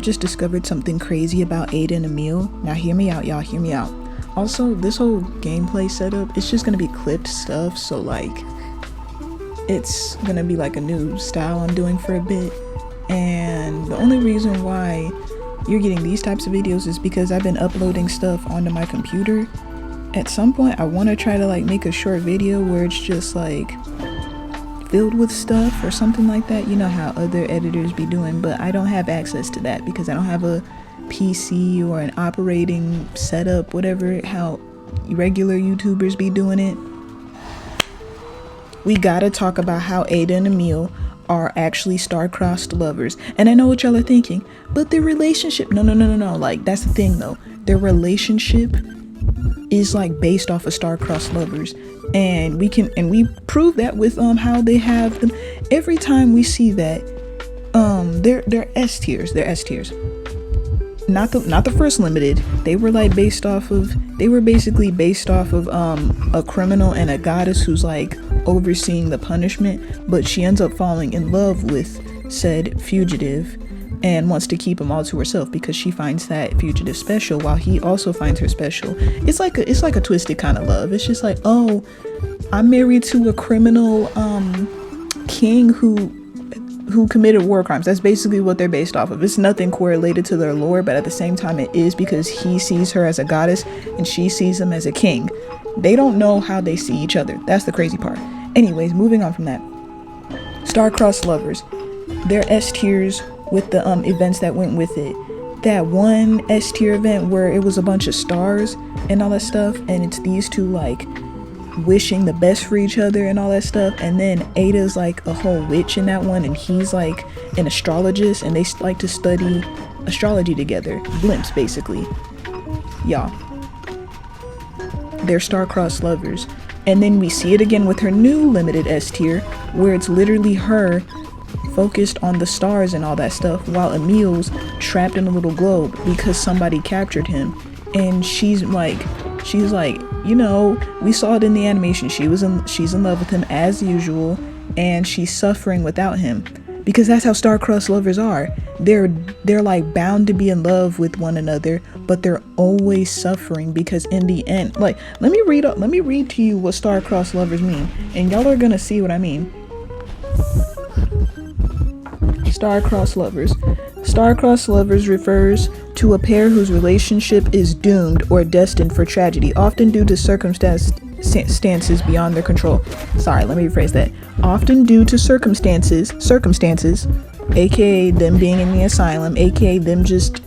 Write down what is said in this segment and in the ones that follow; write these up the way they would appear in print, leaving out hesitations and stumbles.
just discovered something crazy about Ada and Emil. Now hear me out, y'all, hear me out. Also, this whole gameplay setup, it's just gonna be clipped stuff, so like, it's gonna be like a new style I'm doing for a bit. And the only reason why you're getting these types of videos is because I've been uploading stuff onto my computer. At some point, I wanna try to like make a short video where it's just like, filled with stuff or something like that, you know how other editors be doing, but I don't have access to that because I don't have a PC or an operating setup, whatever, how regular YouTubers be doing it. We gotta talk about how Ada and Emil are actually star-crossed lovers. And I know what y'all are thinking, but their relationship, no, like that's the thing though, their relationship is like based off of star-crossed lovers. And we prove that with how they have them. Every time we see that, they're S tiers. Not the first limited. They were like basically based off of a criminal and a goddess who's like overseeing the punishment, but she ends up falling in love with said fugitive and wants to keep him all to herself because she finds that fugitive special while he also finds her special. It's like a twisted kind of love. It's just like, oh, I'm married to a criminal king who committed war crimes. That's basically what they're based off of. It's nothing correlated to their lore, but at the same time it is, because he sees her as a goddess and she sees him as a king. They don't know how they see each other. That's the crazy part. Anyways, moving on from that. Star-crossed lovers. They're S tiers with the events that went with it. That one S tier event where it was a bunch of stars and all that stuff, and it's these two like wishing the best for each other and all that stuff, and then Ada's like a whole witch in that one, and he's like an astrologist, and they like to study astrology together. Blimps, basically. Y'all, they're star-crossed lovers. And then we see it again with her new limited S tier, where it's literally her focused on the stars and all that stuff, while Emil's trapped in a little globe because somebody captured him. And she's like, you know, we saw it in the animation. She's in love with him as usual, and she's suffering without him, because that's how star-crossed lovers are. They're like bound to be in love with one another, but they're always suffering because in the end, like, let me read to you what star-crossed lovers mean, and y'all are gonna see what I mean. Star-crossed lovers. Star-crossed lovers refers to a pair whose relationship is doomed or destined for tragedy, often due to circumstances beyond their control. Sorry, let me rephrase that. Often due to circumstances, aka them being in the asylum, aka them just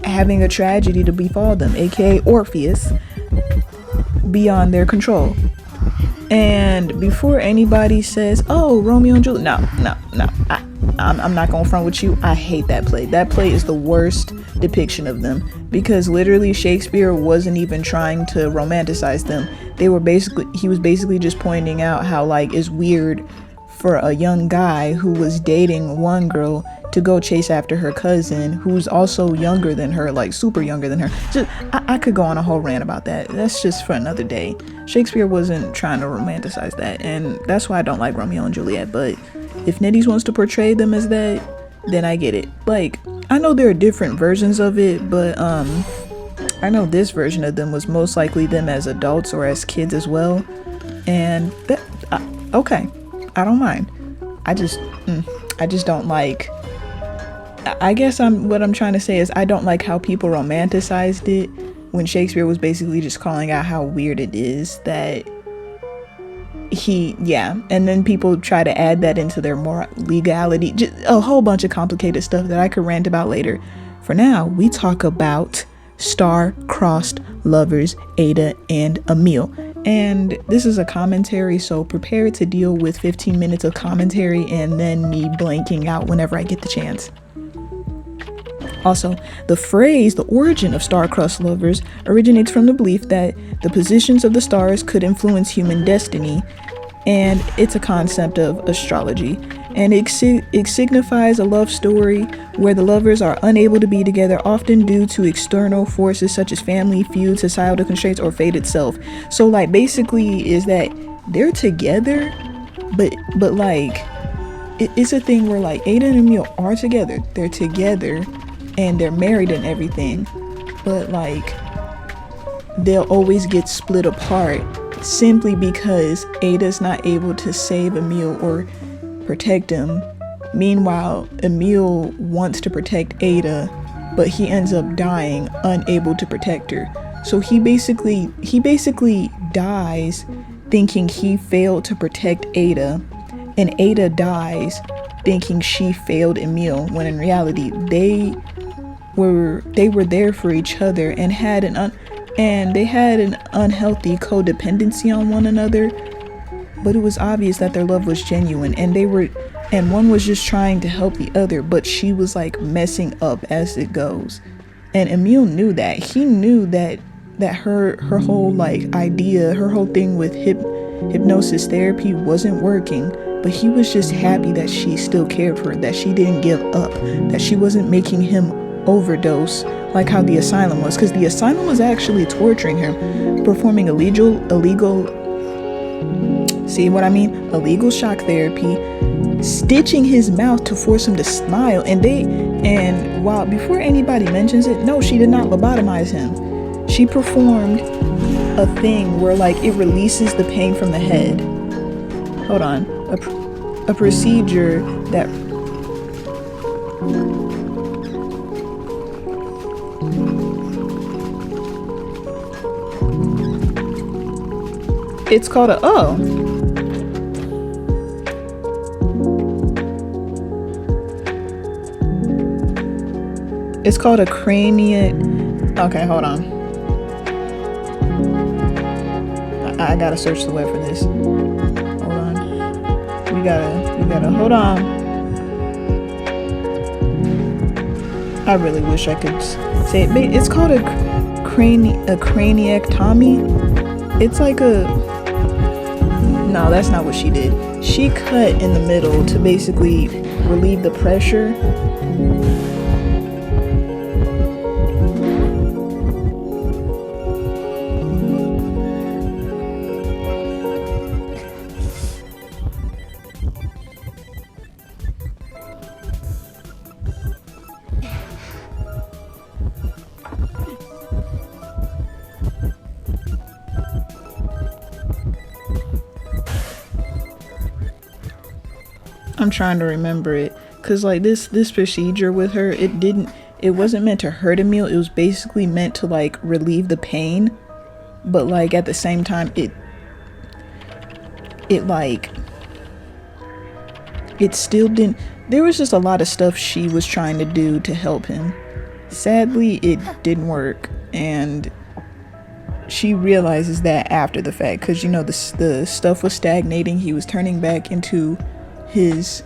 having a tragedy to befall them, aka Orpheus, beyond their control. And before anybody says, oh, Romeo and Juliet, no, I'm not gonna front with you. I hate that play. That play is the worst depiction of them, because literally Shakespeare wasn't even trying to romanticize them. He was basically just pointing out how like it's weird for a young guy who was dating one girl to go chase after her cousin who's also younger than her, like super younger than her. Just I could go on a whole rant about that. That's just for another day. Shakespeare wasn't trying to romanticize that, and that's why I don't like Romeo and Juliet. But if Netties wants to portray them as that, then I get it. Like, I know there are different versions of it, but I know this version of them was most likely them as adults or as kids as well, and that okay, I don't mind. I just don't like, I guess what I'm trying to say is I don't like how people romanticized it when Shakespeare was basically just calling out how weird it is that and then people try to add that into their more legality, just a whole bunch of complicated stuff that I could rant about later. For now, we talk about star-crossed lovers, Ada and Emil. And this is a commentary, so prepare to deal with 15 minutes of commentary and then me blanking out whenever I get the chance. Also, the phrase, the origin of star-crossed lovers, originates from the belief that the positions of the stars could influence human destiny, and it's a concept of astrology. And it signifies a love story where the lovers are unable to be together, often due to external forces such as family, feuds, societal constraints, or fate itself. So, like, basically is that they're together, but like, it's a thing where, like, Ada and Emil are together. They're together, and they're married and everything, but like they'll always get split apart simply because Ada's not able to save Emil or protect him. Meanwhile, Emil wants to protect Ada, but he ends up dying unable to protect her. So he basically dies thinking he failed to protect Ada, and Ada dies thinking she failed Emil, when in reality they were there for each other and had an unhealthy codependency on one another. But it was obvious that their love was genuine, and one was just trying to help the other, but she was like messing up as it goes. And Emil knew that. He knew that her whole like idea, her whole thing with hypnosis therapy wasn't working, but he was just happy that she still cared for her, that she didn't give up, that she wasn't making him overdose like how the asylum was, because the asylum was actually torturing her, performing illegal shock therapy, stitching his mouth to force him to smile, and while before anybody mentions it, no, she did not lobotomize him. She performed a thing where like it releases the pain from the head. Hold on, a procedure that it's called it's called a cranial. Okay, hold on. I gotta search the web for this. Hold on. We gotta hold on. I really wish I could say it. It's called a craniectomy. It's like no, that's not what she did. She cut in the middle to basically relieve the pressure. I'm trying to remember it, cause like this procedure with her, it wasn't meant to hurt Emil. It was basically meant to like relieve the pain, but like at the same time it still didn't. There was just a lot of stuff she was trying to do to help him. Sadly, it didn't work, and she realizes that after the fact, because you know the stuff was stagnating. He was turning back into his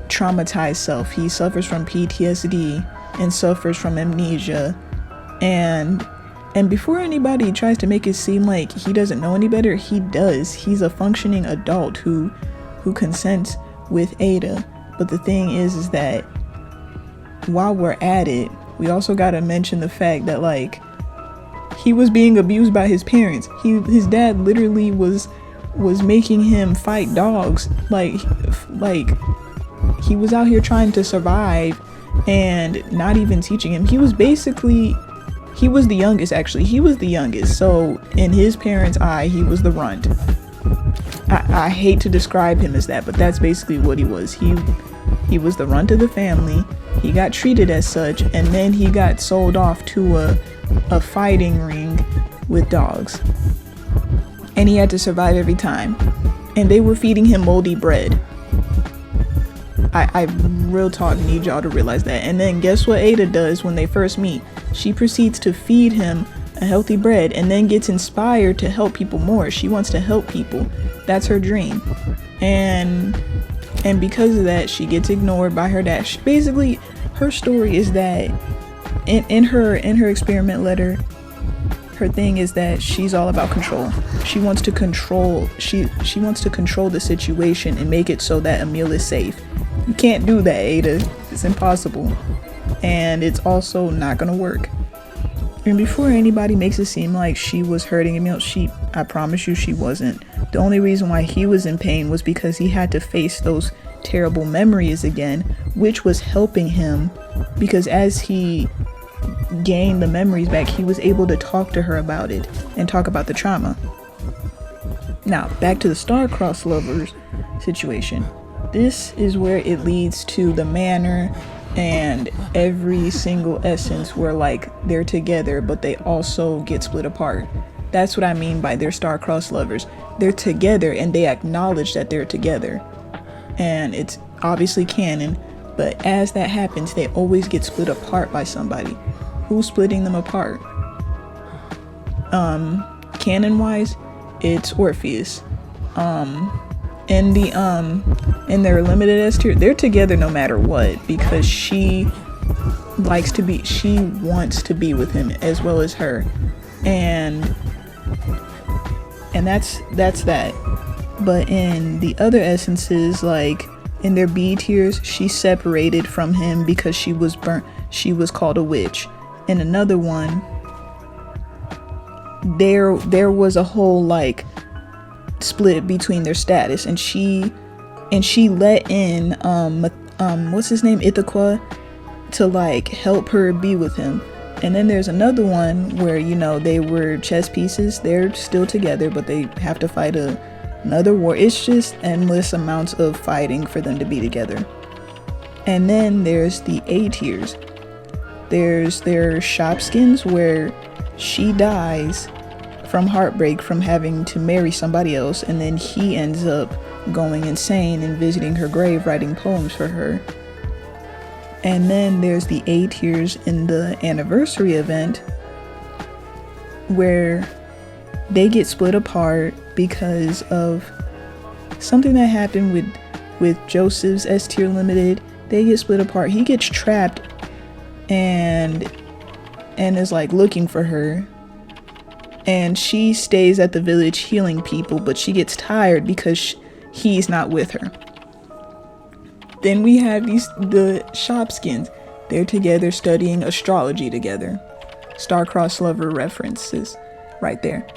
traumatized self. He suffers from PTSD and suffers from amnesia, and before anybody tries to make it seem like he doesn't know any better, he does. He's a functioning adult who consents with Ada. But the thing is that while we're at it, we also got to mention the fact that like he was being abused by his parents. His dad literally was making him fight dogs. Like he was out here trying to survive and not even teaching him. He was the youngest, actually. He was the youngest. So in his parents' eye, he was the runt. I hate to describe him as that, but that's basically what he was. He was the runt of the family. He got treated as such, and then he got sold off to a fighting ring with dogs. And he had to survive every time. And they were feeding him moldy bread. I real talk need y'all to realize that. And then guess what Ada does when they first meet? She proceeds to feed him a healthy bread and then gets inspired to help people more. She wants to help people. That's her dream. And because of that, she gets ignored by her dad. Basically, her story is that in her experiment letter, her thing is that she's all about control. She wants to control the situation and make it so that Emil is safe. You can't do that, Ada. It's impossible. And it's also not gonna work. And before anybody makes it seem like she was hurting Emil, I promise you she wasn't. The only reason why he was in pain was because he had to face those terrible memories again, which was helping him because as he gained the memories back, he was able to talk to her about it and talk about the trauma. Now, back to the star-crossed lovers situation. This is where it leads to the manor and every single essence where like they're together, but they also get split apart. That's what I mean by they're star-crossed lovers. They're together and they acknowledge that they're together. And it's obviously canon, but as that happens, they always get split apart by somebody. Who's splitting them apart? Canon-wise, it's Orpheus. In their limited S tier, they're together no matter what, because she wants to be with him as well as her, and that's that. But in the other essences, like in their B tiers, she's separated from him because she was burnt. She was called a witch. In another one, there was a whole like split between their status, and she let in what's his name, Ithaca, to like help her be with him. And then there's another one where, you know, they were chess pieces. They're still together, but they have to fight another war. It's just endless amounts of fighting for them to be together. And then there's the A tiers. There's their shopskins, where she dies from heartbreak from having to marry somebody else, and then he ends up going insane and visiting her grave, writing poems for her. And then there's the A tiers in the anniversary event, where they get split apart because of something that happened with Joseph's S tier limited. They get split apart. He gets trapped and is like looking for her, and she stays at the village healing people, but she gets tired because he's not with her. Then we have the shopskins. They're together studying astrology together. Star-crossed lover references right there.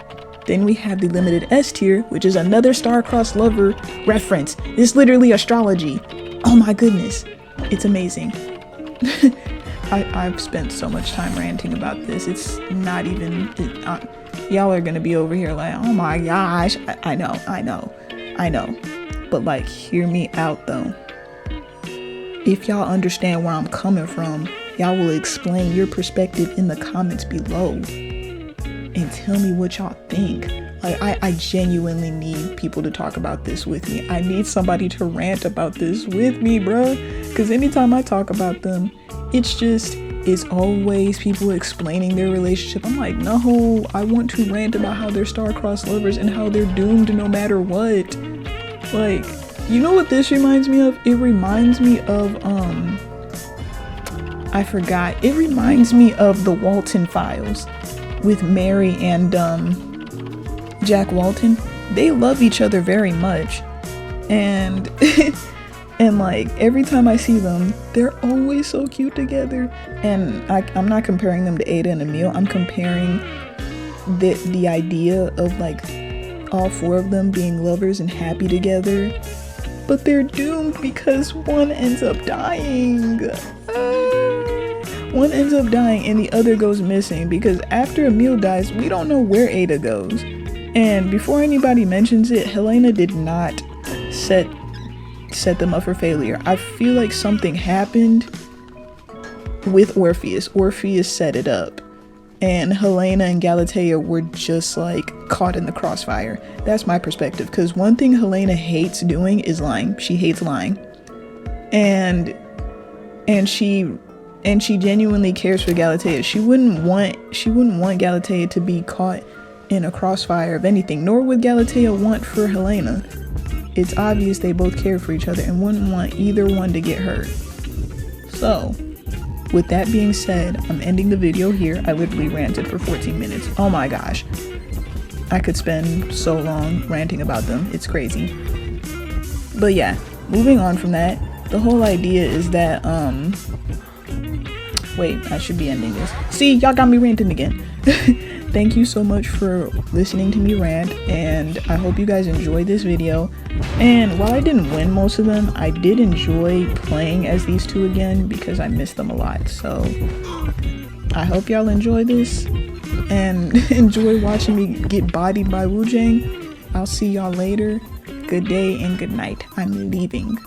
Then we have the limited S tier, which is another star-crossed lover reference. It's literally astrology. Oh my goodness, it's amazing. I've spent so much time ranting about this. It's not even, y'all are gonna be over here like, oh my gosh. I know. But like, hear me out though. If y'all understand where I'm coming from, y'all will explain your perspective in the comments below and tell me what y'all think. Like, I genuinely need people to talk about this with me. I need somebody to rant about this with me, bruh. Because anytime I talk about them, it's always people explaining their relationship. I'm like, no, I want to rant about how they're star-crossed lovers and how they're doomed no matter what. Like, you know what this reminds me of? It reminds me of, I forgot. It reminds me of the Walton Files with Mary and, Jack Walton. They love each other very much. And, and like, every time I see them, they're always so cute together. And I'm not comparing them to Ada and Emil. I'm comparing the idea of like all four of them being lovers and happy together. But they're doomed because one ends up dying. One ends up dying and the other goes missing, because after Emil dies, we don't know where Ada goes. And before anybody mentions it, Helena did not set them up for failure. I feel like something happened with Orpheus. Orpheus set it up. And Helena and Galatea were just like caught in the crossfire. That's my perspective, because one thing Helena hates doing is lying. She hates lying. And she genuinely cares for Galatea. She wouldn't want Galatea to be caught in a crossfire of anything, nor would Galatea want for Helena. It's obvious they both care for each other and wouldn't want either one to get hurt. So, with that being said, I'm ending the video here. I literally ranted for 14 minutes. Oh my gosh. I could spend so long ranting about them. It's crazy. But yeah, moving on from that, the whole idea is that, wait, I should be ending this. See, y'all got me ranting again. thank you so much for listening to me rant, and I hope you guys enjoyed this video. And while I didn't win most of them, I did enjoy playing as these two again because I missed them a lot. So I hope y'all enjoy this and enjoy watching me get bodied by Wu Jang. I'll see y'all later. Good day and good night. I'm leaving.